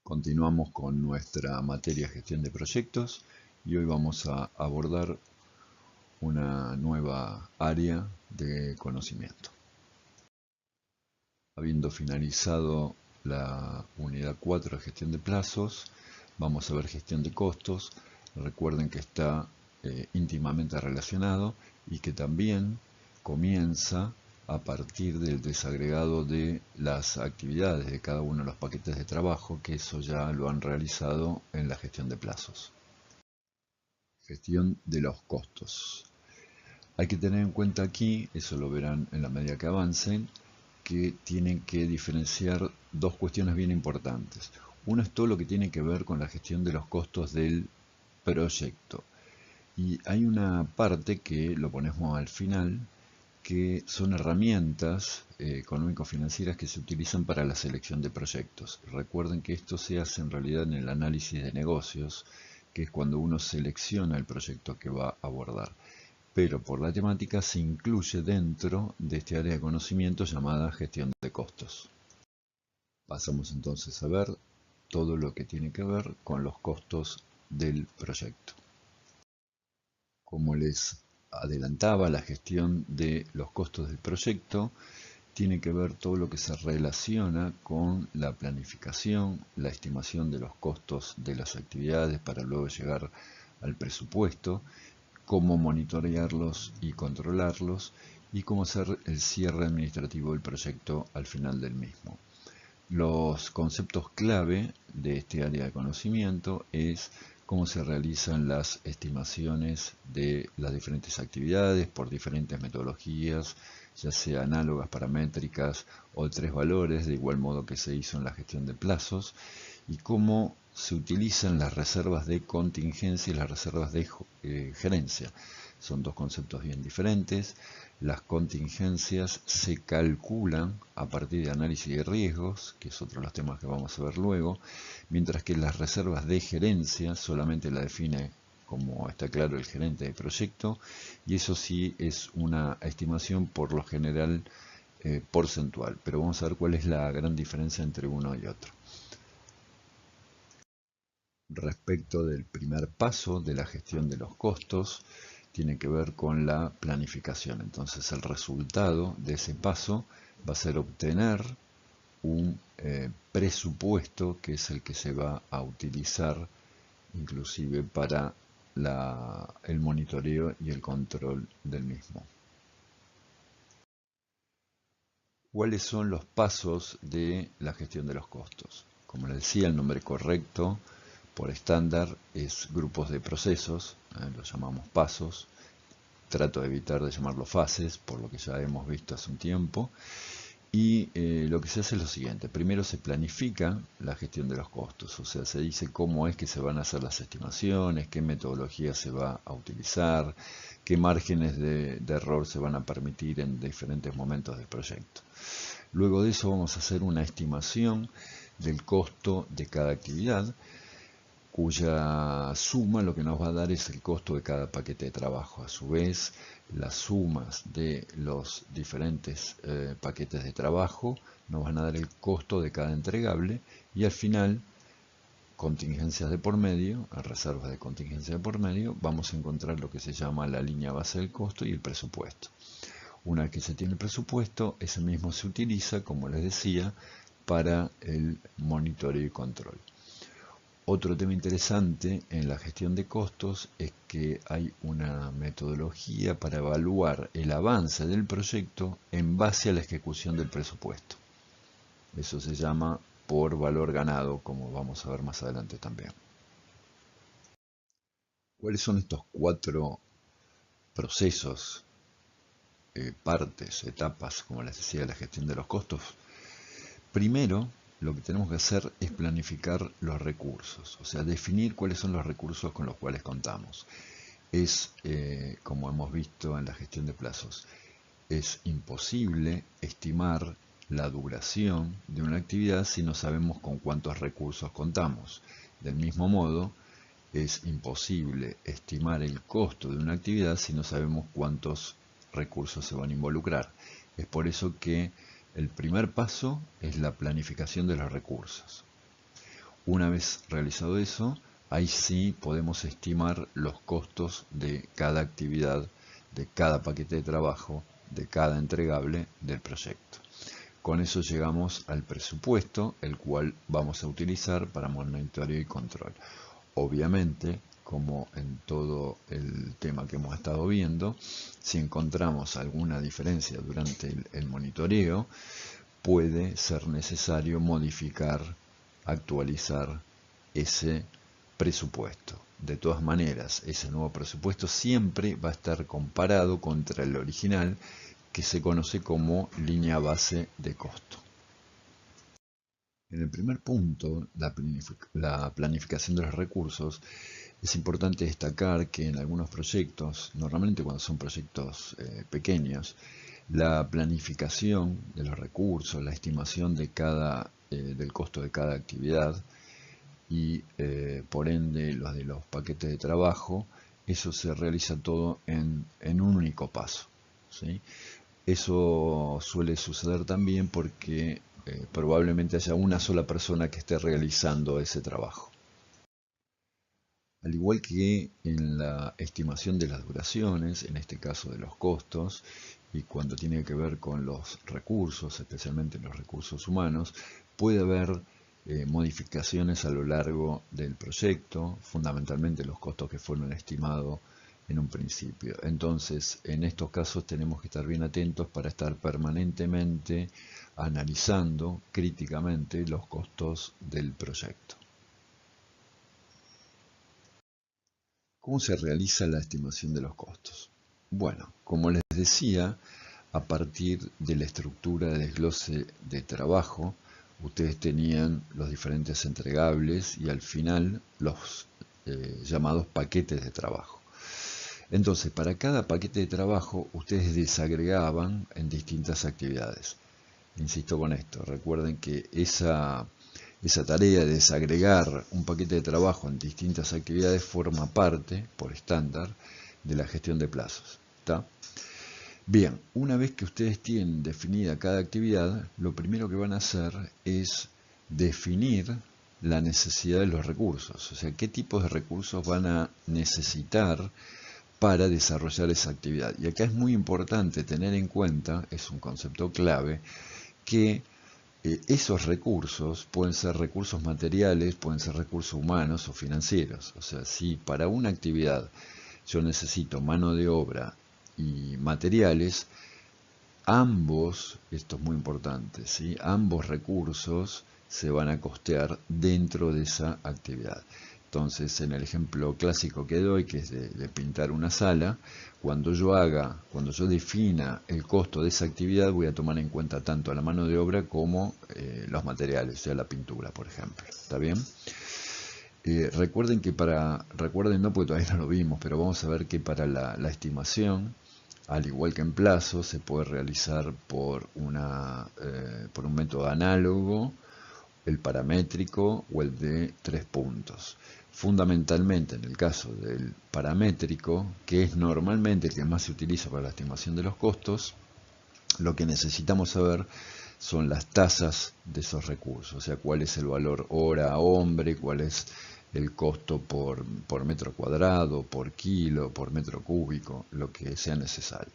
Continuamos con nuestra materia gestión de proyectos y hoy vamos a abordar una nueva área de conocimiento. Habiendo finalizado la unidad 4 de gestión de plazos, vamos a ver gestión de costos. Recuerden que está íntimamente relacionado y que también comienza a partir del desagregado de las actividades de cada uno de los paquetes de trabajo, que eso ya lo han realizado en la gestión de plazos. Gestión de los costos. Hay que tener en cuenta aquí, eso lo verán en la medida que avancen, que tienen que diferenciar dos cuestiones bien importantes. Uno es todo lo que tiene que ver con la gestión de los costos del proyecto. Y hay una parte que lo ponemos al final, que son herramientas económico-financieras que se utilizan para la selección de proyectos. Recuerden que esto se hace en realidad en el análisis de negocios, que es cuando uno selecciona el proyecto que va a abordar. Pero por la temática se incluye dentro de este área de conocimiento llamada gestión de costos. Pasamos entonces a ver todo lo que tiene que ver con los costos del proyecto. Como les adelantaba, la gestión de los costos del proyecto tiene que ver todo lo que se relaciona con la planificación, la estimación de los costos de las actividades para luego llegar al presupuesto, cómo monitorearlos y controlarlos y cómo hacer el cierre administrativo del proyecto al final del mismo. Los conceptos clave de este área de conocimiento es cómo se realizan las estimaciones de las diferentes actividades por diferentes metodologías, ya sea análogas, paramétricas o de 3 valores, de igual modo que se hizo en la gestión de plazos, y cómo se utilizan las reservas de contingencia y las reservas de gerencia. Son dos conceptos bien diferentes. Las contingencias se calculan a partir de análisis de riesgos, que es otro de los temas que vamos a ver luego, mientras que las reservas de gerencia solamente la define, como está claro, el gerente de proyecto, y eso sí es una estimación por lo general porcentual, pero vamos a ver cuál es la gran diferencia entre uno y otro. Respecto del primer paso de la gestión de los costos, tiene que ver con la planificación. Entonces el resultado de ese paso va a ser obtener un presupuesto, que es el que se va a utilizar inclusive para el monitoreo y el control del mismo. ¿Cuáles son los pasos de la gestión de los costos? Como les decía, el nombre correcto por estándar es grupos de procesos, los llamamos pasos. Trato de evitar de llamarlo fases, por lo que ya hemos visto hace un tiempo. Y lo que se hace es lo siguiente: primero se planifica la gestión de los costos, o sea, se dice cómo es que se van a hacer las estimaciones, qué metodología se va a utilizar, qué márgenes de error se van a permitir en diferentes momentos del proyecto. Luego de eso vamos a hacer una estimación del costo de cada actividad, cuya suma lo que nos va a dar es el costo de cada paquete de trabajo. A su vez, las sumas de los diferentes paquetes de trabajo nos van a dar el costo de cada entregable, y al final, contingencias de por medio, reservas de contingencia de por medio, vamos a encontrar lo que se llama la línea base del costo y el presupuesto. Una vez que se tiene el presupuesto, ese mismo se utiliza, como les decía, para el monitoreo y control. Otro tema interesante en la gestión de costos es que hay una metodología para evaluar el avance del proyecto en base a la ejecución del presupuesto. Eso se llama por valor ganado, como vamos a ver más adelante también. ¿Cuáles son estos 4 procesos, partes, etapas, como les decía, de la gestión de los costos? Primero, lo que tenemos que hacer es planificar los recursos, o sea, definir cuáles son los recursos con los cuales contamos. Es, como hemos visto en la gestión de plazos, es imposible estimar la duración de una actividad si no sabemos con cuántos recursos contamos. Del mismo modo, es imposible estimar el costo de una actividad si no sabemos cuántos recursos se van a involucrar. Es por eso que el primer paso es la planificación de los recursos. Una vez realizado eso, ahí sí podemos estimar los costos de cada actividad, de cada paquete de trabajo, de cada entregable del proyecto. Con eso llegamos al presupuesto, el cual vamos a utilizar para monitoreo y control. Obviamente, como en todo el tema que hemos estado viendo, si encontramos alguna diferencia durante el monitoreo, puede ser necesario modificar, actualizar ese presupuesto. De todas maneras, ese nuevo presupuesto siempre va a estar comparado contra el original, que se conoce como línea base de costo. En el primer punto, la planificación de los recursos, es importante destacar que en algunos proyectos, normalmente cuando son proyectos pequeños, la planificación de los recursos, la estimación del costo de cada actividad y por ende los de los paquetes de trabajo, eso se realiza todo en un único paso, ¿sí? Eso suele suceder también porque probablemente haya una sola persona que esté realizando ese trabajo. Al igual que en la estimación de las duraciones, en este caso de los costos, y cuando tiene que ver con los recursos, especialmente los recursos humanos, puede haber modificaciones a lo largo del proyecto, fundamentalmente los costos que fueron estimados en un principio. Entonces, en estos casos tenemos que estar bien atentos para estar permanentemente analizando críticamente los costos del proyecto. ¿Cómo se realiza la estimación de los costos? Bueno, como les decía, a partir de la estructura de desglose de trabajo, ustedes tenían los diferentes entregables y al final los llamados paquetes de trabajo. Entonces, para cada paquete de trabajo, ustedes desagregaban en distintas actividades. Insisto con esto, recuerden que esa tarea de desagregar un paquete de trabajo en distintas actividades forma parte, por estándar, de la gestión de plazos. ¿Está? Bien, una vez que ustedes tienen definida cada actividad, lo primero que van a hacer es definir la necesidad de los recursos. O sea, qué tipos de recursos van a necesitar para desarrollar esa actividad. Y acá es muy importante tener en cuenta, es un concepto clave, que esos recursos pueden ser recursos materiales, pueden ser recursos humanos o financieros. O sea, si para una actividad yo necesito mano de obra y materiales, ambos, esto es muy importante, ¿sí? Ambos recursos se van a costear dentro de esa actividad. Entonces, en el ejemplo clásico que doy, que es de pintar una sala, cuando yo defina el costo de esa actividad, voy a tomar en cuenta tanto la mano de obra como los materiales, o sea, la pintura, por ejemplo. ¿Está bien? Recuerden no porque todavía no lo vimos, pero vamos a ver que para la estimación, al igual que en plazo, se puede realizar por un método análogo, el paramétrico o el de 3 puntos. Fundamentalmente en el caso del paramétrico, que es normalmente el que más se utiliza para la estimación de los costos, lo que necesitamos saber son las tasas de esos recursos, o sea, cuál es el valor hora hombre, cuál es el costo por metro cuadrado, por kilo, por metro cúbico, lo que sea necesario.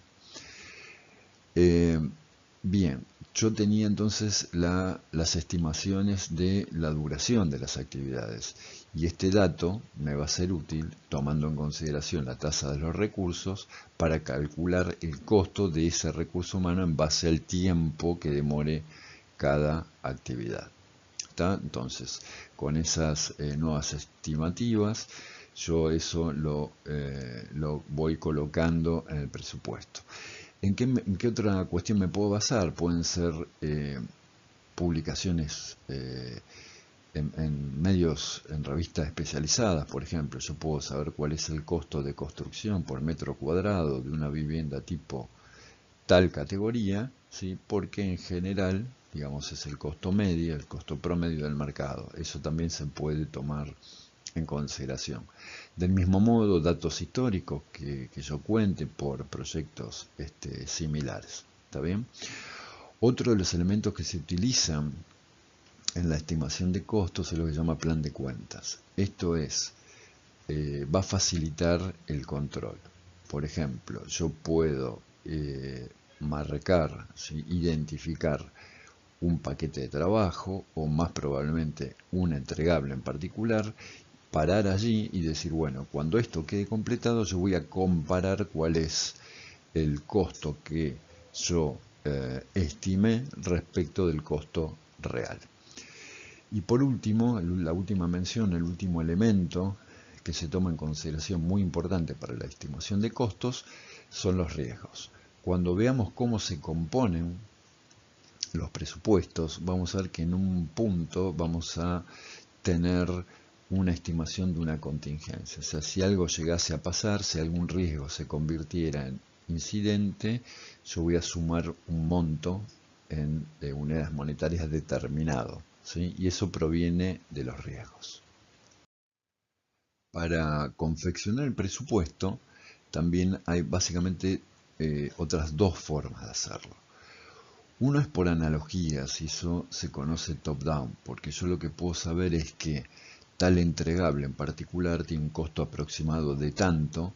Bien, yo tenía entonces las estimaciones de la duración de las actividades y este dato me va a ser útil tomando en consideración la tasa de los recursos para calcular el costo de ese recurso humano en base al tiempo que demore cada actividad. ¿Está? Entonces, con esas nuevas estimativas, yo eso lo voy colocando en el presupuesto. ¿En qué otra cuestión me puedo basar? Pueden ser publicaciones en medios, en revistas especializadas, por ejemplo. Yo puedo saber cuál es el costo de construcción por metro cuadrado de una vivienda tipo tal categoría, ¿sí? Porque en general, digamos, es el costo medio, el costo promedio del mercado. Eso también se puede tomar en consideración. Del mismo modo, datos históricos que yo cuente por proyectos similares. ¿Está bien? Otro de los elementos que se utilizan en la estimación de costos es lo que se llama plan de cuentas. Esto es, va a facilitar el control. Por ejemplo, yo puedo marcar, ¿sí?, identificar un paquete de trabajo o más probablemente un entregable en particular, parar allí y decir, bueno, cuando esto quede completado yo voy a comparar cuál es el costo que yo estimé respecto del costo real. Y por último, la última mención, el último elemento que se toma en consideración muy importante para la estimación de costos son los riesgos. Cuando veamos cómo se componen los presupuestos, vamos a ver que en un punto vamos a tener una estimación de una contingencia. O sea, si algo llegase a pasar, si algún riesgo se convirtiera en incidente, yo voy a sumar un monto de unidades monetarias determinado, ¿sí? Y eso proviene de los riesgos. Para confeccionar el presupuesto, también hay básicamente otras dos formas de hacerlo. Uno es por analogías, y eso se conoce top-down, porque yo lo que puedo saber es que tal entregable en particular tiene un costo aproximado de tanto,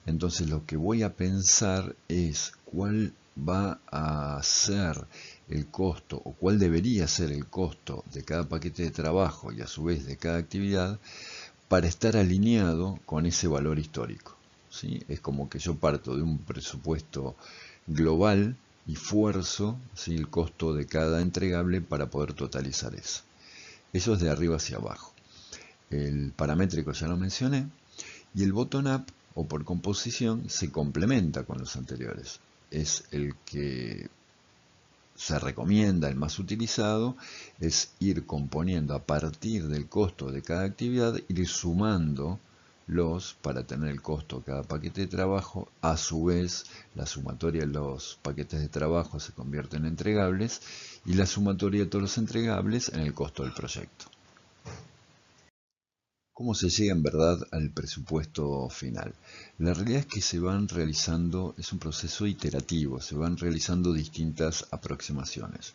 entonces lo que voy a pensar es cuál va a ser el costo o cuál debería ser el costo de cada paquete de trabajo y a su vez de cada actividad para estar alineado con ese valor histórico, ¿sí? Es como que yo parto de un presupuesto global y fuerzo, ¿sí?, el costo de cada entregable para poder totalizar eso. Eso es de arriba hacia abajo. El paramétrico ya lo mencioné. Y el bottom-up, o por composición, se complementa con los anteriores. Es el que se recomienda, el más utilizado, es ir componiendo a partir del costo de cada actividad, ir sumando para tener el costo de cada paquete de trabajo. A su vez, la sumatoria de los paquetes de trabajo se convierte en entregables y la sumatoria de todos los entregables en el costo del proyecto. ¿Cómo se llega en verdad al presupuesto final? La realidad es que se van realizando, es un proceso iterativo, se van realizando distintas aproximaciones.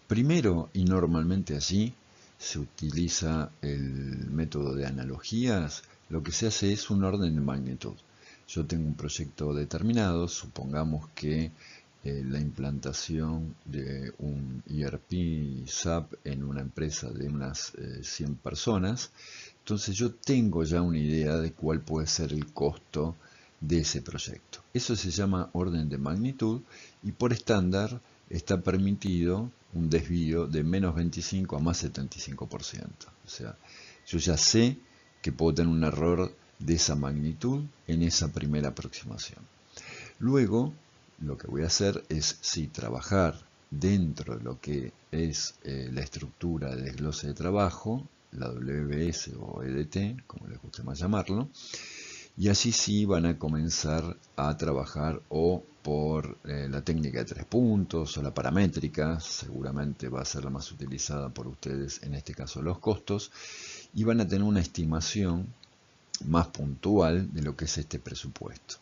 Primero, y normalmente así, se utiliza el método de analogías. Lo que se hace es un orden de magnitud. Yo tengo un proyecto determinado, supongamos que la implantación de un ERP SAP en una empresa de unas 100 personas. Entonces yo tengo ya una idea de cuál puede ser el costo de ese proyecto. Eso se llama orden de magnitud y por estándar está permitido un desvío de menos 25 a más 75%. O sea, yo ya sé que puedo tener un error de esa magnitud en esa primera aproximación. Luego, lo que voy a hacer es, sí, trabajar dentro de lo que es la estructura de desglose de trabajo, la WBS o EDT, como les guste más llamarlo, y así sí van a comenzar a trabajar o por la técnica de 3 puntos o la paramétrica, seguramente va a ser la más utilizada por ustedes, en este caso los costos, y van a tener una estimación más puntual de lo que es este presupuesto.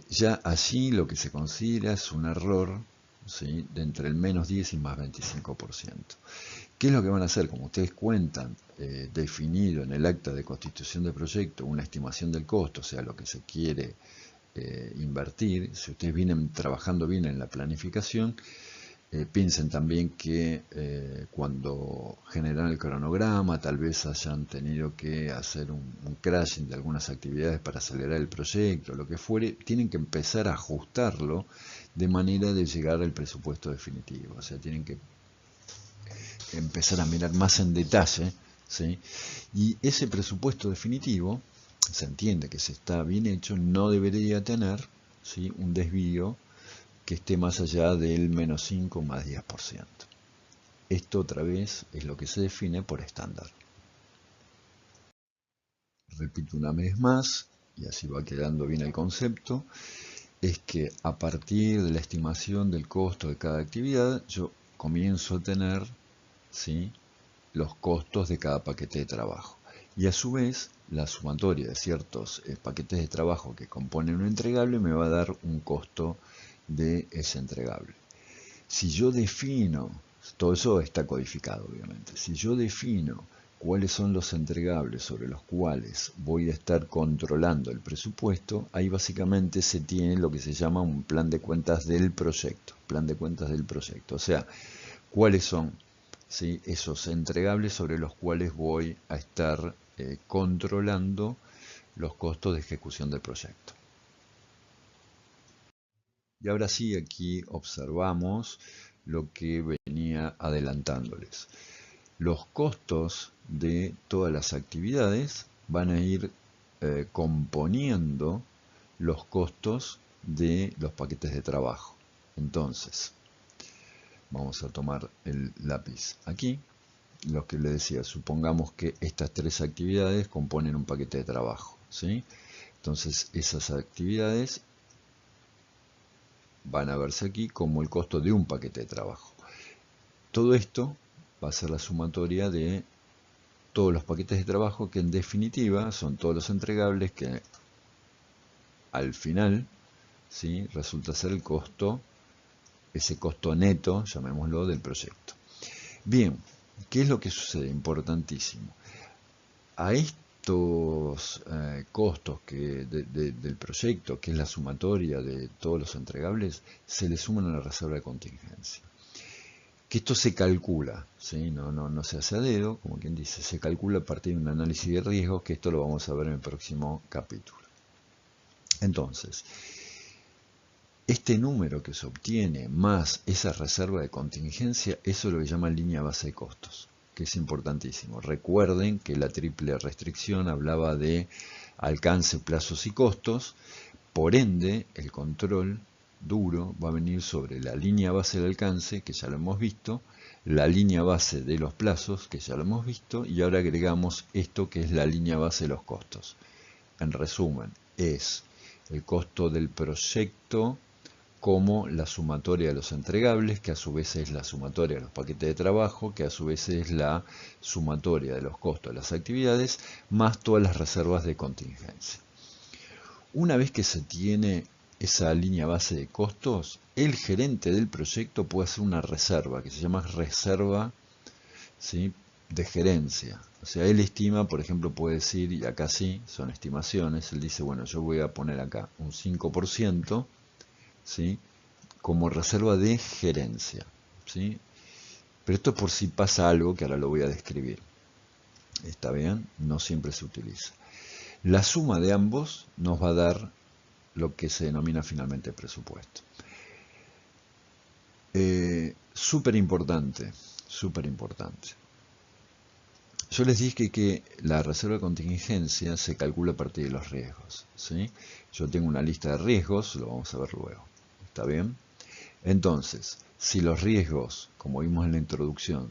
Ya allí lo que se considera es un error, ¿sí?, de entre el menos 10 y más 25%. ¿Qué es lo que van a hacer? Como ustedes cuentan, definido en el acta de constitución de proyecto una estimación del costo, o sea, lo que se quiere invertir. Si ustedes vienen trabajando bien en la planificación, piensen también que cuando generan el cronograma tal vez hayan tenido que hacer un crashing de algunas actividades para acelerar el proyecto, lo que fuere, tienen que empezar a ajustarlo de manera de llegar al presupuesto definitivo. O sea, tienen que empezar a mirar más en detalle, ¿sí? Y ese presupuesto definitivo, se entiende que se está bien hecho, no debería tener, ¿sí?, un desvío que esté más allá del menos 5 más 10%. Esto otra vez es lo que se define por estándar. Repito una vez más, y así va quedando bien el concepto, es que a partir de la estimación del costo de cada actividad, yo comienzo a tener, ¿sí?, los costos de cada paquete de trabajo. Y a su vez, la sumatoria de ciertos paquetes de trabajo que componen un entregable me va a dar un costo de ese entregable. Si yo defino, Todo eso está codificado, obviamente. Si yo defino cuáles son los entregables sobre los cuales voy a estar controlando el presupuesto, ahí básicamente se tiene lo que se llama un plan de cuentas del proyecto. Plan de cuentas del proyecto. O sea, cuáles son, ¿sí?, esos entregables sobre los cuales voy a estar controlando los costos de ejecución del proyecto. Y ahora sí, aquí observamos lo que venía adelantándoles. Los costos de todas las actividades van a ir componiendo los costos de los paquetes de trabajo. Entonces, vamos a tomar el lápiz aquí. Lo que les decía, supongamos que estas tres actividades componen un paquete de trabajo, ¿sí? Entonces, esas actividades van a verse aquí como el costo de un paquete de trabajo. Todo esto va a ser la sumatoria de todos los paquetes de trabajo, que en definitiva son todos los entregables que al final, ¿sí?, resulta ser el costo, ese costo neto, llamémoslo, del proyecto. Bien, ¿qué es lo que sucede? Importantísimo. A estos costos del proyecto, que es la sumatoria de todos los entregables, se le suman a la reserva de contingencia. Que esto se calcula, ¿sí? No se hace a dedo, como quien dice, se calcula a partir de un análisis de riesgos, que esto lo vamos a ver en el próximo capítulo. Entonces, este número que se obtiene más esa reserva de contingencia, eso es lo que llama línea base de costos, que es importantísimo. Recuerden que la triple restricción hablaba de alcance, plazos y costos, por ende el control duro va a venir sobre la línea base del alcance, que ya lo hemos visto, la línea base de los plazos, que ya lo hemos visto, y ahora agregamos esto que es la línea base de los costos. En resumen, es el costo del proyecto como la sumatoria de los entregables, que a su vez es la sumatoria de los paquetes de trabajo, que a su vez es la sumatoria de los costos de las actividades, más todas las reservas de contingencia. Una vez que se tiene esa línea base de costos, el gerente del proyecto puede hacer una reserva, que se llama reserva, ¿sí?, de gerencia. O sea, él estima, por ejemplo, puede decir, y acá sí, son estimaciones, él dice, bueno, yo voy a poner acá un 5%, ¿sí?, como reserva de gerencia, ¿sí? Pero esto es por si pasa algo, que ahora lo voy a describir. ¿Está bien? No siempre se utiliza. La suma de ambos nos va a dar lo que se denomina finalmente presupuesto. Súper importante, súper importante. Yo les dije que la reserva de contingencia se calcula a partir de los riesgos, ¿sí? Yo tengo una lista de riesgos, lo vamos a ver luego. ¿Está bien? Entonces, si los riesgos, como vimos en la introducción,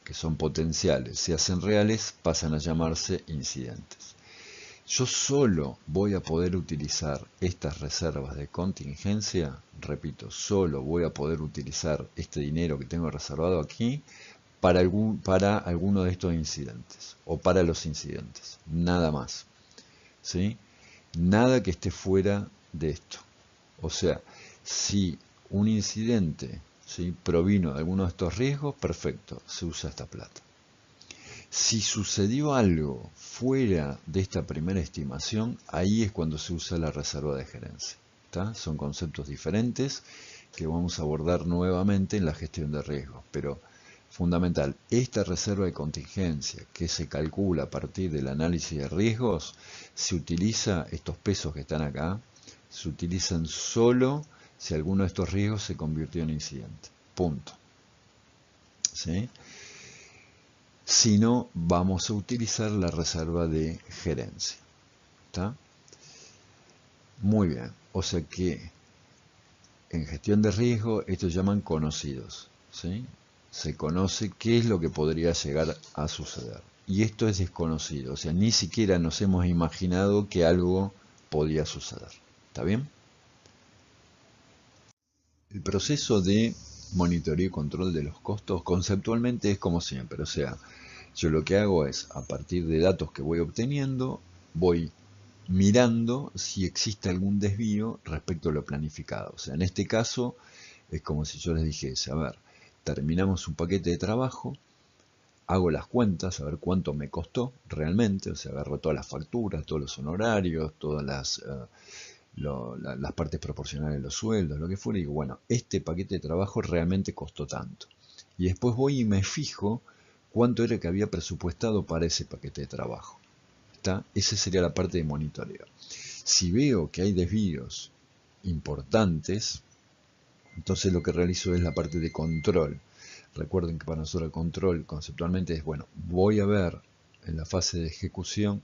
que son potenciales, se hacen reales, pasan a llamarse incidentes. Yo solo voy a poder utilizar estas reservas de contingencia, repito, solo voy a poder utilizar este dinero que tengo reservado aquí para alguno de estos incidentes, o para los incidentes, nada más, ¿sí? Nada que esté fuera de esto. O sea, si un incidente, ¿sí?, provino de alguno de estos riesgos, perfecto, se usa esta plata. Si sucedió algo fuera de esta primera estimación, ahí es cuando se usa la reserva de gerencia. ¿Está? Son conceptos diferentes que vamos a abordar nuevamente en la gestión de riesgos, pero fundamental, esta reserva de contingencia que se calcula a partir del análisis de riesgos, se utiliza, estos pesos que están acá, se utilizan solo si alguno de estos riesgos se convirtió en incidente. Punto. ¿Sí? Si no, vamos a utilizar la reserva de gerencia. ¿Está? Muy bien. O sea que en gestión de riesgo, estos llaman conocidos. ¿Sí? Se conoce qué es lo que podría llegar a suceder. Y esto es desconocido. O sea, ni siquiera nos hemos imaginado que algo podía suceder. ¿Está bien? El proceso de monitoreo y control de los costos conceptualmente es como siempre, o sea, yo lo que hago es, a partir de datos que voy obteniendo, voy mirando si existe algún desvío respecto a lo planificado. O sea, en este caso es como si yo les dijese, a ver, terminamos un paquete de trabajo, hago las cuentas, a ver cuánto me costó realmente, o sea, agarro todas las facturas, todos los honorarios, todas las partes proporcionales de los sueldos, lo que fuera, y digo, bueno, este paquete de trabajo realmente costó tanto. Y después voy y me fijo cuánto era que había presupuestado para ese paquete de trabajo. ¿Está? Esa sería la parte de monitoreo. Si veo que hay desvíos importantes, entonces lo que realizo es la parte de control. Recuerden que para nosotros el control conceptualmente es, bueno, voy a ver en la fase de ejecución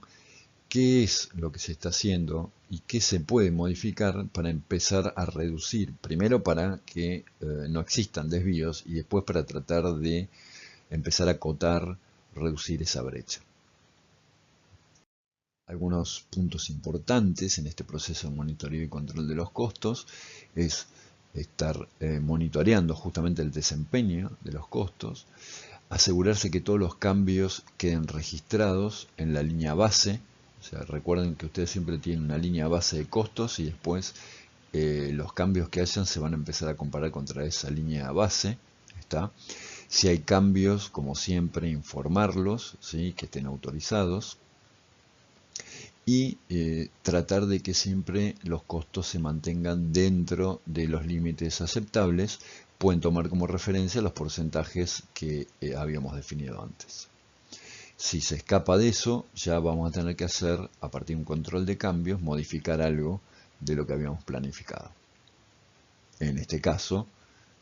qué es lo que se está haciendo y qué se puede modificar para empezar a reducir, primero para que no existan desvíos y después para tratar de empezar a acotar, reducir esa brecha. Algunos puntos importantes en este proceso de monitoreo y control de los costos es estar monitoreando justamente el desempeño de los costos, asegurarse que todos los cambios queden registrados en la línea base. O sea, recuerden que ustedes siempre tienen una línea base de costos y después los cambios que hayan se van a empezar a comparar contra esa línea base. ¿Está? Si hay cambios, como siempre, informarlos, ¿sí? Que estén autorizados. Y tratar de que siempre los costos se mantengan dentro de los límites aceptables. Pueden tomar como referencia los porcentajes que habíamos definido antes. Si se escapa de eso, ya vamos a tener que hacer, a partir de un control de cambios, modificar algo de lo que habíamos planificado. En este caso,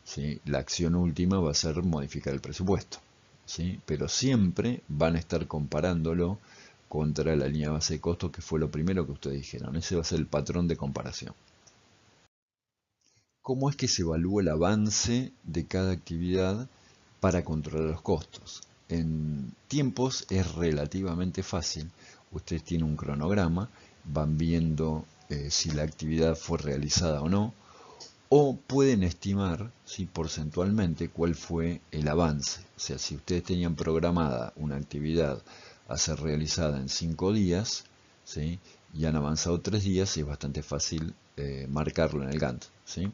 ¿sí? La acción última va a ser modificar el presupuesto, ¿sí? Pero siempre van a estar comparándolo contra la línea base de costos, que fue lo primero que ustedes dijeron. Ese va a ser el patrón de comparación. ¿Cómo es que se evalúa el avance de cada actividad para controlar los costos? En tiempos es relativamente fácil. Ustedes tienen un cronograma, van viendo si la actividad fue realizada o no, o pueden estimar, ¿sí? Porcentualmente cuál fue el avance. O sea, si ustedes tenían programada una actividad a ser realizada en 5 días, ¿sí? Y han avanzado 3 días, es bastante fácil marcarlo en el Gantt, ¿sí?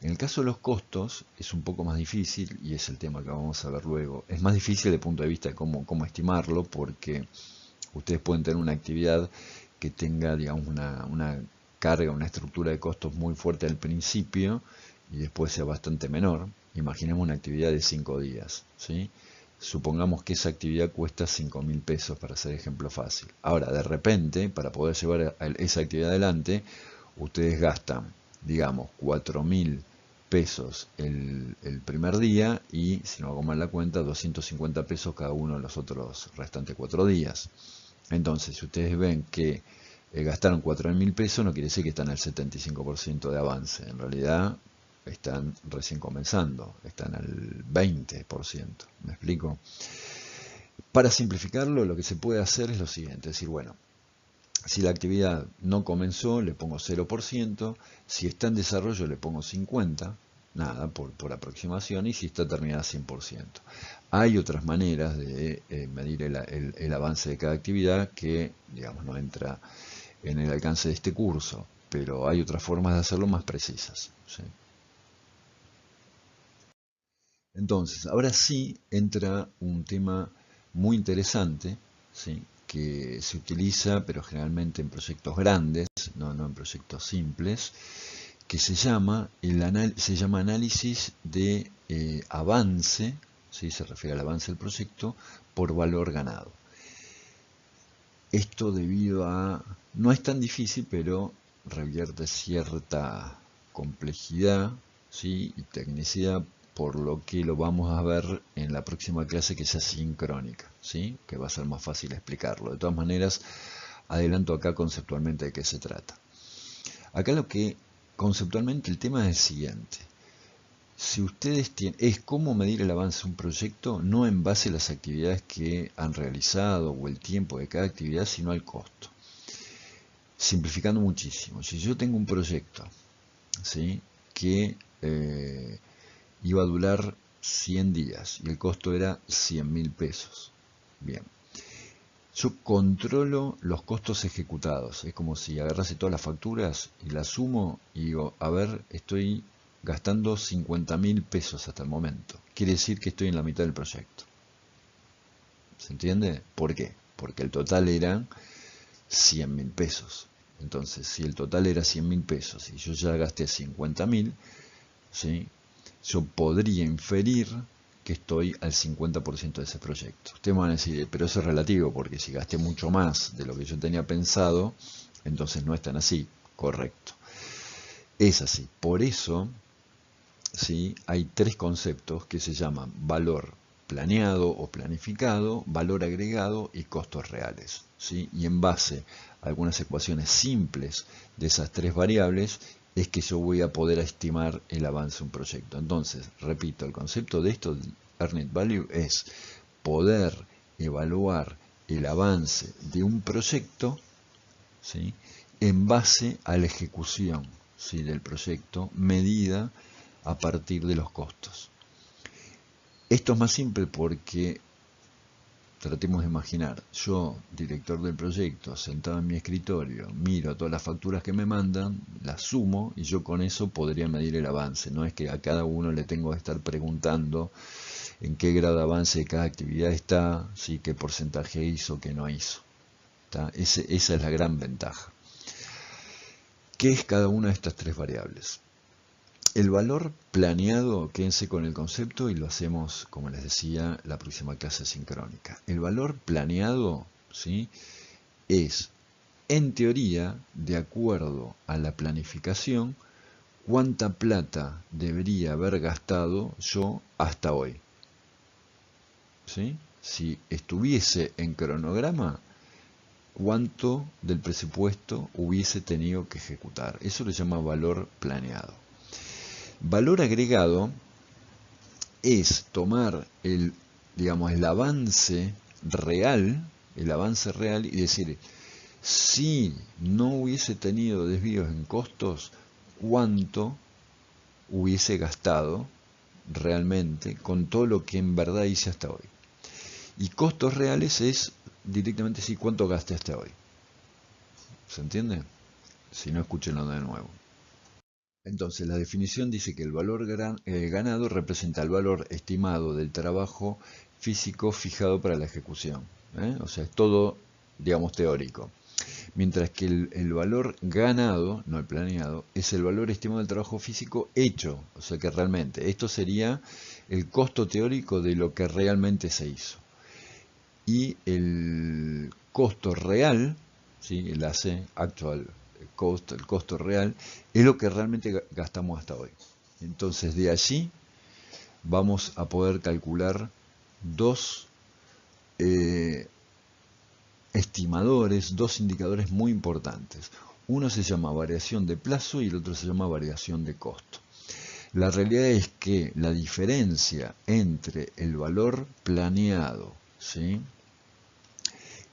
En el caso de los costos es un poco más difícil, y es el tema que vamos a ver luego. Es más difícil desde el punto de vista de cómo estimarlo, porque ustedes pueden tener una actividad que tenga, digamos, una carga, una estructura de costos muy fuerte al principio y después sea bastante menor. Imaginemos una actividad de 5 días, ¿sí? Supongamos que esa actividad cuesta 5.000 pesos, para hacer ejemplo fácil. Ahora, de repente, para poder llevar esa actividad adelante, ustedes gastan, digamos, 4.000 pesos el primer día y, si no hago mal la cuenta, 250 pesos cada uno de los otros restantes 4 días. Entonces, si ustedes ven que gastaron 4.000 pesos, no quiere decir que están al 75% de avance. En realidad están recién comenzando, están al 20%. ¿Me explico? Para simplificarlo, lo que se puede hacer es lo siguiente, es decir, bueno, si la actividad no comenzó, le pongo 0%, si está en desarrollo, le pongo 50%, nada, por aproximación, y si está terminada, 100%. Hay otras maneras de medir el avance de cada actividad que, digamos, no entra en el alcance de este curso, pero hay otras formas de hacerlo más precisas, ¿sí? Entonces, ahora sí entra un tema muy interesante, ¿sí? Que se utiliza, pero generalmente en proyectos grandes, no en proyectos simples, que se llama análisis de avance, ¿sí? Se refiere al avance del proyecto por valor ganado. Esto debido a, no es tan difícil, pero revierte cierta complejidad, ¿sí? Y tecnicidad, por lo que lo vamos a ver en la próxima clase, que es asincrónica, ¿sí? Que va a ser más fácil explicarlo. De todas maneras, adelanto acá conceptualmente de qué se trata. Acá lo que conceptualmente el tema es el siguiente. Si ustedes tienen, es cómo medir el avance de un proyecto, no en base a las actividades que han realizado o el tiempo de cada actividad, sino al costo. Simplificando muchísimo, si yo tengo un proyecto, ¿sí? Que iba a durar 100 días y el costo era 100.000 pesos. Bien, yo controlo los costos ejecutados. Es como si agarrase todas las facturas y las sumo y digo, a ver, estoy gastando 50.000 pesos hasta el momento. Quiere decir que estoy en la mitad del proyecto. ¿Se entiende? ¿Por qué? Porque el total eran 100.000 pesos. Entonces, si el total era 100.000 pesos y yo ya gasté 50.000, ¿sí? Yo podría inferir que estoy al 50% de ese proyecto. Ustedes me van a decir, pero eso es relativo, porque si gasté mucho más de lo que yo tenía pensado, entonces no es tan así. Correcto. Es así. Por eso, ¿sí? Hay tres conceptos que se llaman valor planeado o planificado, valor agregado y costos reales, ¿sí? Y en base a algunas ecuaciones simples de esas tres variables es que yo voy a poder estimar el avance de un proyecto. Entonces, repito, el concepto de esto, Earned Value, es poder evaluar el avance de un proyecto, ¿sí? En base a la ejecución, ¿sí? Del proyecto medida a partir de los costos. Esto es más simple porque tratemos de imaginar, yo, director del proyecto, sentado en mi escritorio, miro todas las facturas que me mandan, las sumo y yo con eso podría medir el avance. No es que a cada uno le tengo que estar preguntando en qué grado de avance de cada actividad está, ¿sí? Qué porcentaje hizo, qué no hizo. Esa es la gran ventaja. ¿Qué es cada una de estas tres variables? El valor planeado, quédense con el concepto y lo hacemos, como les decía, la próxima clase sincrónica. El valor planeado, ¿sí? Es, en teoría, de acuerdo a la planificación, cuánta plata debería haber gastado yo hasta hoy. ¿Sí? Si estuviese en cronograma, cuánto del presupuesto hubiese tenido que ejecutar. Eso le llama valor planeado. Valor agregado es tomar el avance real, y decir, si no hubiese tenido desvíos en costos, cuánto hubiese gastado realmente con todo lo que en verdad hice hasta hoy. Y costos reales es directamente decir cuánto gasté hasta hoy. ¿Se entiende? Si no, escúchenlo de nuevo. Entonces, la definición dice que el valor ganado representa el valor estimado del trabajo físico fijado para la ejecución. O sea, es todo, digamos, teórico. Mientras que el valor ganado, no el planeado, es el valor estimado del trabajo físico hecho. O sea que realmente, esto sería el costo teórico de lo que realmente se hizo. Y el costo real, ¿sí? El AC, actual cost, el costo real, es lo que realmente gastamos hasta hoy. Entonces de allí vamos a poder calcular dos estimadores, dos indicadores muy importantes. Uno se llama variación de plazo y el otro se llama variación de costo. La realidad es que la diferencia entre el valor planeado, ¿sí?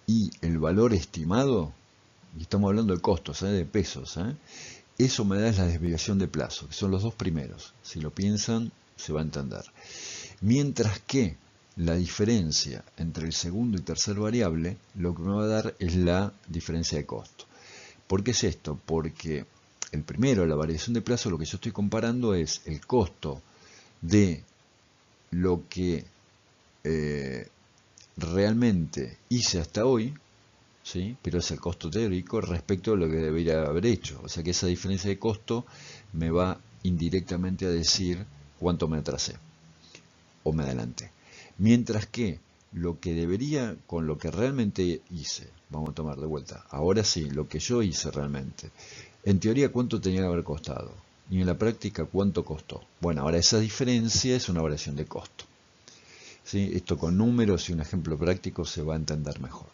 Y el valor estimado, y estamos hablando de costos, de pesos, eso me da la desviación de plazo, que son los dos primeros. Si lo piensan, se va a entender. Mientras que la diferencia entre el segundo y tercer variable, lo que me va a dar es la diferencia de costo. ¿Por qué es esto? Porque el primero, la variación de plazo, lo que yo estoy comparando es el costo de lo que realmente hice hasta hoy, ¿sí? Pero es el costo teórico respecto a lo que debería haber hecho. O sea que esa diferencia de costo me va indirectamente a decir cuánto me atrasé o me adelanté. Mientras que lo que debería, con lo que realmente hice, vamos a tomar de vuelta, ahora sí, lo que yo hice realmente, en teoría cuánto tenía que haber costado y en la práctica cuánto costó. Bueno, ahora esa diferencia es una variación de costo. ¿Sí? Esto con números y un ejemplo práctico se va a entender mejor.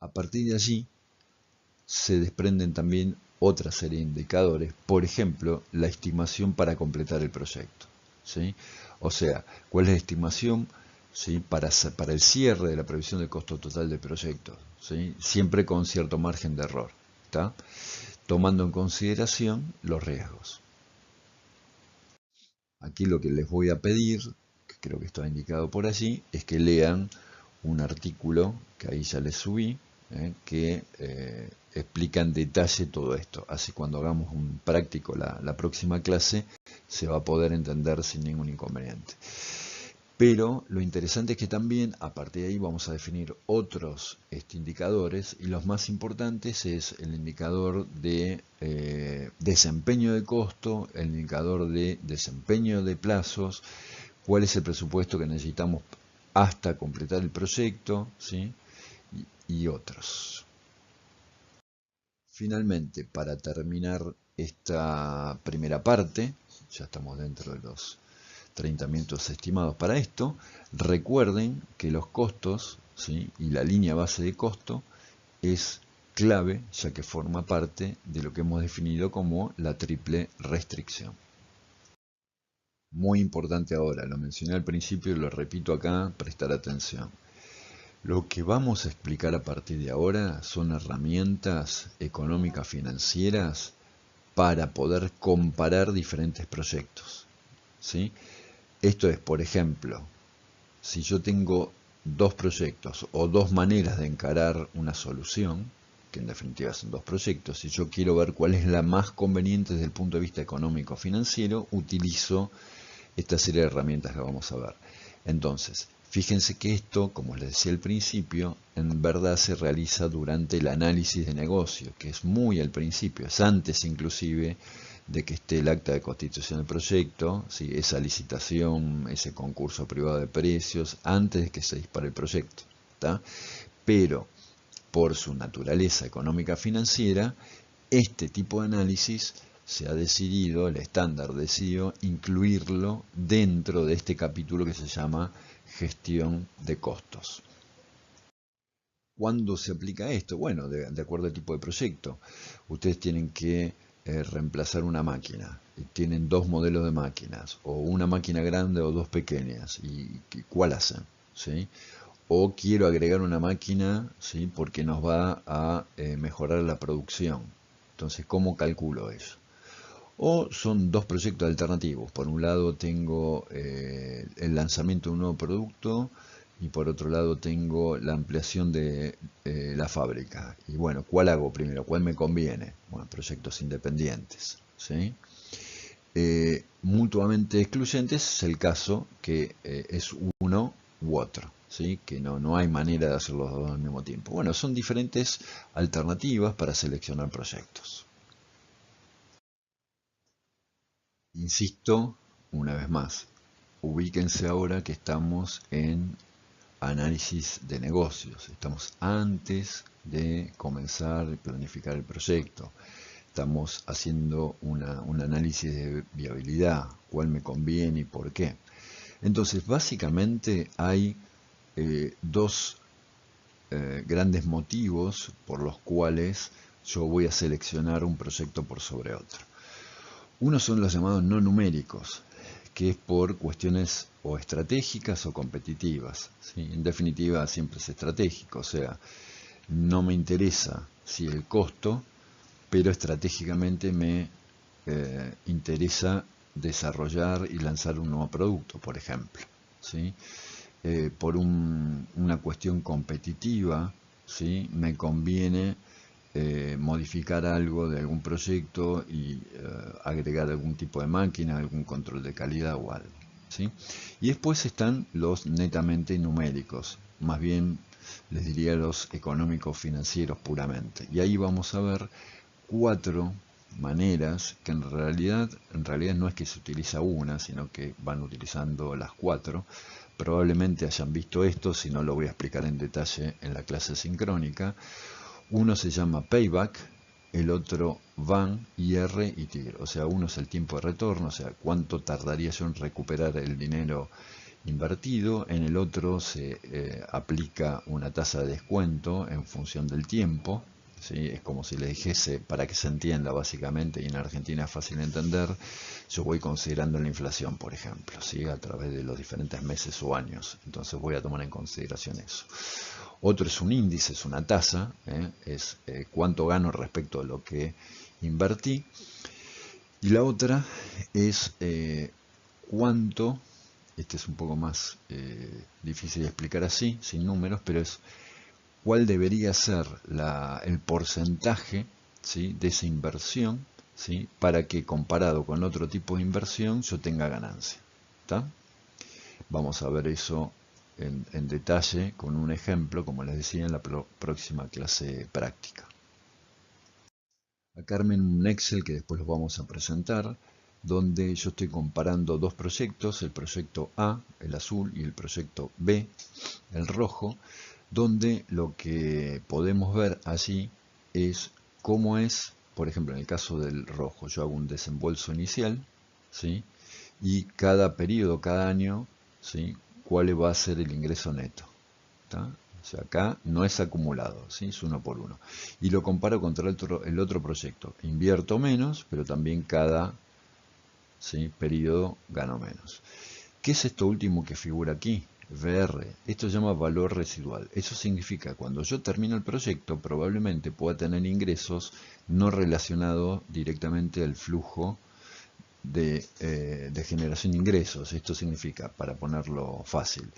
A partir de allí se desprenden también otra serie de indicadores, por ejemplo, la estimación para completar el proyecto. ¿Sí? O sea, ¿cuál es la estimación, ¿sí? para el cierre de la previsión del costo total del proyecto? ¿Sí? Siempre con cierto margen de error, ¿está? Tomando en consideración los riesgos. Aquí lo que les voy a pedir, que creo que está indicado por allí, es que lean un artículo que ahí ya les subí, que explica en detalle todo esto. Así cuando hagamos un práctico la próxima clase, se va a poder entender sin ningún inconveniente. Pero lo interesante es que también a partir de ahí vamos a definir otros indicadores, y los más importantes es el indicador de desempeño de costo, el indicador de desempeño de plazos, cuál es el presupuesto que necesitamos hasta completar el proyecto, ¿sí? y otros. Finalmente, para terminar esta primera parte, ya estamos dentro de los 30 minutos estimados para esto, recuerden que los costos, ¿sí? y la línea base de costo es clave, ya que forma parte de lo que hemos definido como la triple restricción. Muy importante ahora, lo mencioné al principio y lo repito acá, prestar atención. Lo que vamos a explicar a partir de ahora son herramientas económicas financieras para poder comparar diferentes proyectos, ¿sí? Esto es, por ejemplo, si yo tengo dos proyectos o dos maneras de encarar una solución, que en definitiva son dos proyectos, y yo quiero ver cuál es la más conveniente desde el punto de vista económico-financiero, utilizo esta serie de herramientas que vamos a ver. Entonces, fíjense que esto, como les decía al principio, en verdad se realiza durante el análisis de negocio, que es muy al principio, es antes inclusive de que esté el acta de constitución del proyecto, ¿sí? esa licitación, ese concurso privado de precios, antes de que se dispare el proyecto, ¿tá? Pero por su naturaleza económica financiera, este tipo de análisis se ha decidido, el estándar decidió incluirlo dentro de este capítulo que se llama gestión de costos. ¿Cuándo se aplica esto? Bueno, de acuerdo al tipo de proyecto. Ustedes tienen que reemplazar una máquina. Tienen dos modelos de máquinas, o una máquina grande o dos pequeñas. ¿Y cuál hacen? ¿Sí? O quiero agregar una máquina, ¿sí? porque nos va a mejorar la producción. Entonces, ¿cómo calculo eso? O son dos proyectos alternativos. Por un lado tengo el lanzamiento de un nuevo producto y por otro lado tengo la ampliación de la fábrica. Y bueno, ¿cuál hago primero? ¿Cuál me conviene? Bueno, proyectos independientes, ¿sí? Mutuamente excluyentes es el caso que es uno u otro, ¿sí? Que no hay manera de hacer los dos al mismo tiempo. Bueno, son diferentes alternativas para seleccionar proyectos. Insisto, una vez más, ubíquense ahora que estamos en análisis de negocios. Estamos antes de comenzar a planificar el proyecto. Estamos haciendo un análisis de viabilidad, cuál me conviene y por qué. Entonces, básicamente hay dos grandes motivos por los cuales yo voy a seleccionar un proyecto por sobre otro. Uno son los llamados no numéricos, que es por cuestiones o estratégicas o competitivas, ¿sí? En definitiva siempre es estratégico, o sea, no me interesa si el costo, pero estratégicamente me interesa desarrollar y lanzar un nuevo producto, por ejemplo, ¿sí? Por una cuestión competitiva, ¿sí? Me conviene modificar algo de algún proyecto y agregar algún tipo de máquina, algún control de calidad o algo, ¿sí? Y después están los netamente numéricos, más bien les diría los económicos financieros puramente. Y ahí vamos a ver cuatro maneras que en realidad no es que se utiliza una, sino que van utilizando las cuatro. Probablemente hayan visto esto, si no lo voy a explicar en detalle en la clase sincrónica. Uno se llama payback, el otro van, IR y TIR. O sea, uno es el tiempo de retorno, o sea, cuánto tardaría yo en recuperar el dinero invertido. En el otro se aplica una tasa de descuento en función del tiempo. ¿Sí? Es como si le dijese, para que se entienda básicamente, y en Argentina es fácil de entender, yo voy considerando la inflación, por ejemplo, ¿sí? a través de los diferentes meses o años. Entonces voy a tomar en consideración eso. Otro es un índice, es una tasa, es cuánto gano respecto a lo que invertí. Y la otra es cuánto, este es un poco más difícil de explicar así, sin números, pero es cuál debería ser el porcentaje, ¿sí?, de esa inversión, ¿sí?, para que comparado con otro tipo de inversión yo tenga ganancia. ¿Está? Vamos a ver eso en detalle con un ejemplo, como les decía, en la próxima clase práctica. Acá armen un Excel que después los vamos a presentar, donde yo estoy comparando dos proyectos, el proyecto A, el azul, y el proyecto B, el rojo, donde lo que podemos ver allí es cómo es, por ejemplo, en el caso del rojo, yo hago un desembolso inicial, ¿sí?, y cada periodo, cada año, ¿sí?, cuál va a ser el ingreso neto. ¿Está? O sea, acá no es acumulado, ¿sí?, es uno por uno. Y lo comparo contra el otro proyecto. Invierto menos, pero también cada, ¿sí?, periodo gano menos. ¿Qué es esto último que figura aquí? VR. Esto se llama valor residual. Eso significa cuando yo termino el proyecto probablemente pueda tener ingresos no relacionados directamente al flujo de generación de ingresos. Esto significa, para ponerlo fácil,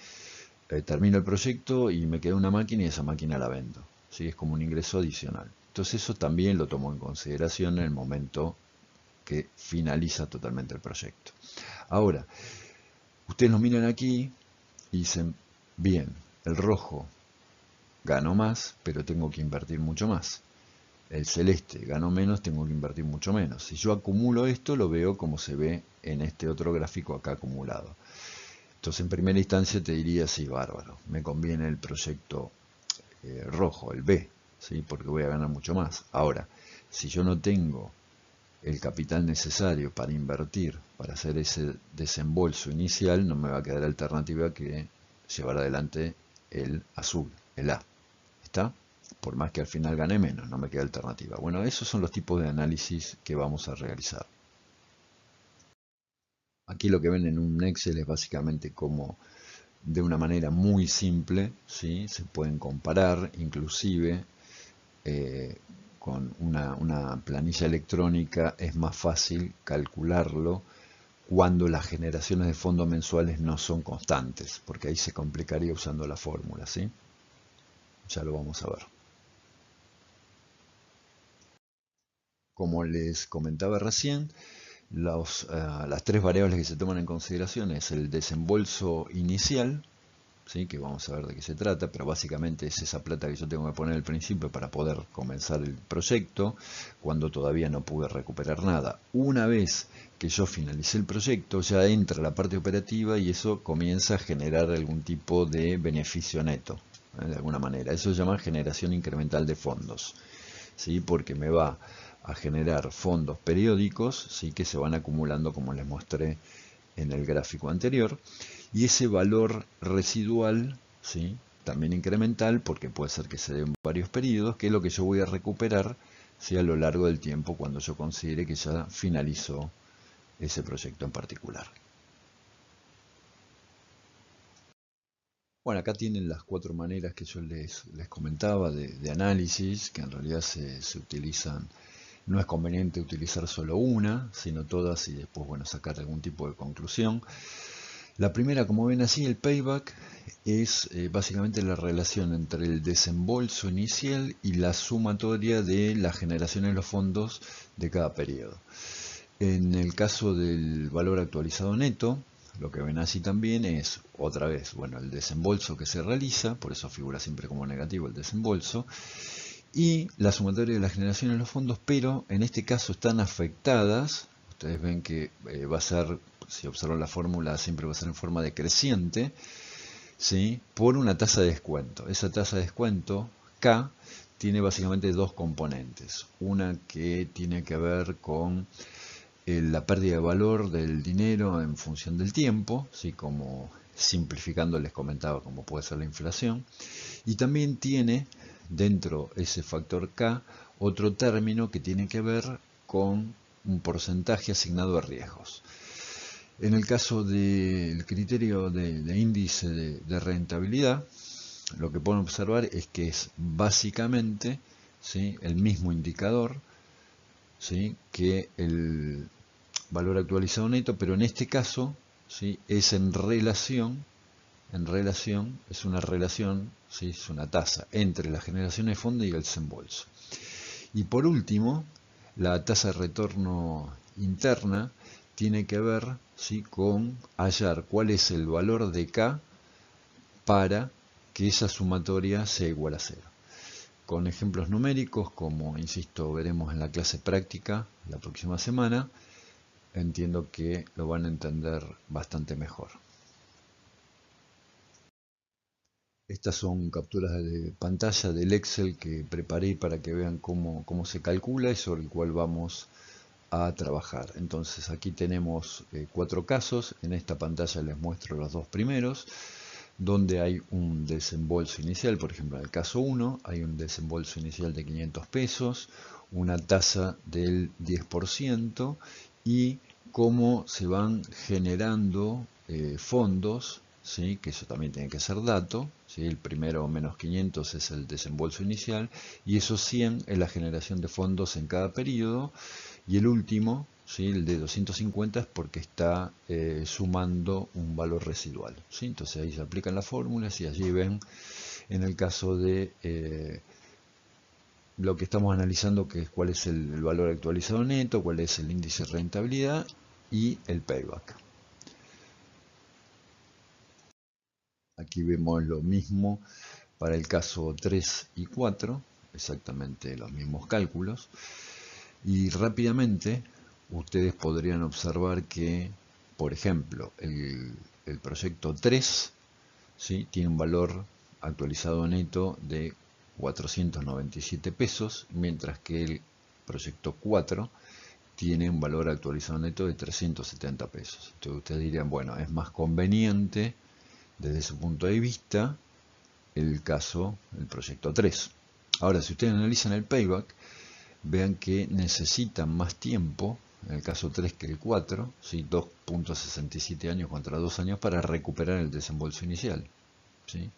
termino el proyecto y me queda una máquina y esa máquina la vendo. ¿Sí? Es como un ingreso adicional. Entonces eso también lo tomo en consideración en el momento que finaliza totalmente el proyecto. Ahora, ustedes lo miran aquí y dicen, bien, el rojo gano más, pero tengo que invertir mucho más. El celeste gano menos, tengo que invertir mucho menos. Si yo acumulo esto, lo veo como se ve en este otro gráfico acá acumulado. Entonces, en primera instancia te diría, sí, bárbaro, me conviene el proyecto rojo, el B, ¿sí?, porque voy a ganar mucho más. Ahora, si yo no tengo el capital necesario para invertir, para hacer ese desembolso inicial, no me va a quedar alternativa que llevar adelante el azul, el A. ¿Está? Por más que al final gane menos, no me queda alternativa. Bueno, esos son los tipos de análisis que vamos a realizar. Aquí lo que ven en un Excel es básicamente como de una manera muy simple, ¿sí?, se pueden comparar, inclusive con una planilla electrónica es más fácil calcularlo cuando las generaciones de fondos mensuales no son constantes, porque ahí se complicaría usando la fórmula, ¿sí? Ya lo vamos a ver. Como les comentaba recién, las tres variables que se toman en consideración es el desembolso inicial, ¿sí?, que vamos a ver de qué se trata, pero básicamente es esa plata que yo tengo que poner al principio para poder comenzar el proyecto, cuando todavía no pude recuperar nada. Una vez que yo finalicé el proyecto, ya entra la parte operativa y eso comienza a generar algún tipo de beneficio neto, de alguna manera. Eso se llama generación incremental de fondos, ¿sí?, porque me va a generar fondos periódicos, ¿sí?, que se van acumulando, como les mostré en el gráfico anterior, y ese valor residual, ¿sí?, también incremental, porque puede ser que se den varios periodos, que es lo que yo voy a recuperar, ¿sí?, a lo largo del tiempo cuando yo considere que ya finalizó ese proyecto en particular. Bueno, acá tienen las cuatro maneras que yo les comentaba de análisis, que en realidad se utilizan. No es conveniente utilizar solo una, sino todas y después, bueno, sacar algún tipo de conclusión. La primera, como ven así, el payback, es básicamente la relación entre el desembolso inicial y la sumatoria de la generación de los fondos de cada periodo. En el caso del valor actualizado neto, lo que ven así también es, otra vez, bueno, el desembolso que se realiza, por eso figura siempre como negativo el desembolso, y la sumatoria de la generación de los fondos, pero en este caso están afectadas. Ustedes ven que va a ser, si observan la fórmula, siempre va a ser en forma decreciente, ¿sí?, por una tasa de descuento. Esa tasa de descuento, K, tiene básicamente dos componentes. Una que tiene que ver con la pérdida de valor del dinero en función del tiempo, ¿sí?, como simplificando les comentaba como puede ser la inflación, y también tiene dentro ese factor K otro término que tiene que ver con un porcentaje asignado a riesgos. En el caso del criterio de índice de rentabilidad, lo que pueden observar es que es básicamente, ¿sí?, el mismo indicador, ¿sí?, que el valor actualizado neto, pero en este caso, ¿sí?, es en relación en relación, es una relación, ¿sí? Es una tasa entre la generación de fondo y el desembolso. Y por último, la tasa de retorno interna tiene que ver, ¿sí? Con hallar cuál es el valor de K para que esa sumatoria sea igual a 0. Con ejemplos numéricos, como insisto, veremos en la clase práctica la próxima semana, entiendo que lo van a entender bastante mejor. Estas son capturas de pantalla del Excel que preparé para que vean cómo se calcula y sobre el cual vamos a trabajar. Entonces aquí tenemos 4 casos. En esta pantalla les muestro los 2 primeros, donde hay un desembolso inicial. Por ejemplo, en el caso 1 hay un desembolso inicial de 500 pesos, una tasa del 10% y cómo se van generando fondos, ¿sí? Que eso también tiene que ser dato, ¿sí? El primero menos 500 es el desembolso inicial y esos 100 es la generación de fondos en cada periodo, y el último, ¿sí? El de 250 es porque está sumando un valor residual, ¿sí? Entonces ahí se aplican las fórmulas y allí ven en el caso de lo que estamos analizando, que es cuál es el valor actualizado neto, cuál es el índice de rentabilidad y el payback. Aquí vemos lo mismo para el caso 3 y 4, exactamente los mismos cálculos. Y rápidamente ustedes podrían observar que, por ejemplo, el proyecto 3, ¿sí? Tiene un valor actualizado neto de 497 pesos, mientras que el proyecto 4 tiene un valor actualizado neto de 370 pesos. Entonces ustedes dirían, bueno, es más conveniente desde su punto de vista el proyecto 3. Ahora, si ustedes analizan el payback, vean que necesitan más tiempo, en el caso 3 que el 4, ¿sí? 2.67 años contra 2 años para recuperar el desembolso inicial, ¿sí?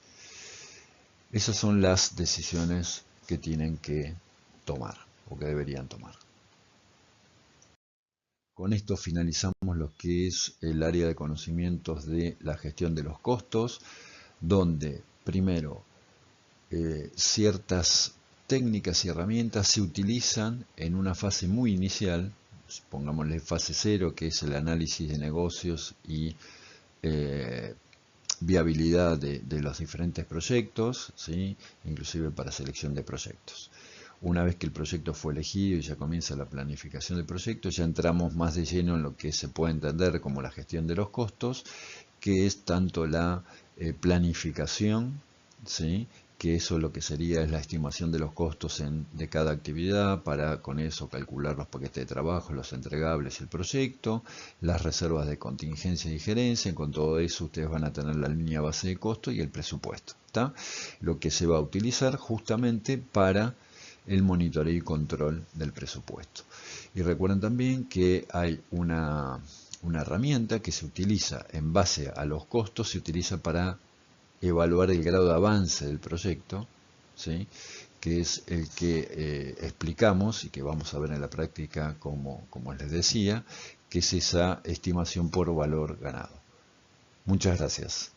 Esas son las decisiones que tienen que tomar o que deberían tomar. Con esto finalizamos lo que es el área de conocimientos de la gestión de los costos, donde primero ciertas técnicas y herramientas se utilizan en una fase muy inicial, pongámosle fase 0, que es el análisis de negocios y viabilidad de los diferentes proyectos, ¿sí? Inclusive para selección de proyectos. Una vez que el proyecto fue elegido y ya comienza la planificación del proyecto, ya entramos más de lleno en lo que se puede entender como la gestión de los costos, que es tanto la planificación, ¿sí? Que eso lo que sería es la estimación de los costos de cada actividad, para con eso calcular los paquetes de trabajo, los entregables y el proyecto, las reservas de contingencia y gerencia. Con todo eso ustedes van a tener la línea base de costo y el presupuesto, ¿está? Lo que se va a utilizar justamente para el monitoreo y control del presupuesto. Y recuerden también que hay una herramienta que se utiliza en base a los costos, se utiliza para evaluar el grado de avance del proyecto, ¿sí? Que es el que explicamos y que vamos a ver en la práctica, como les decía, que es esa estimación por valor ganado. Muchas gracias.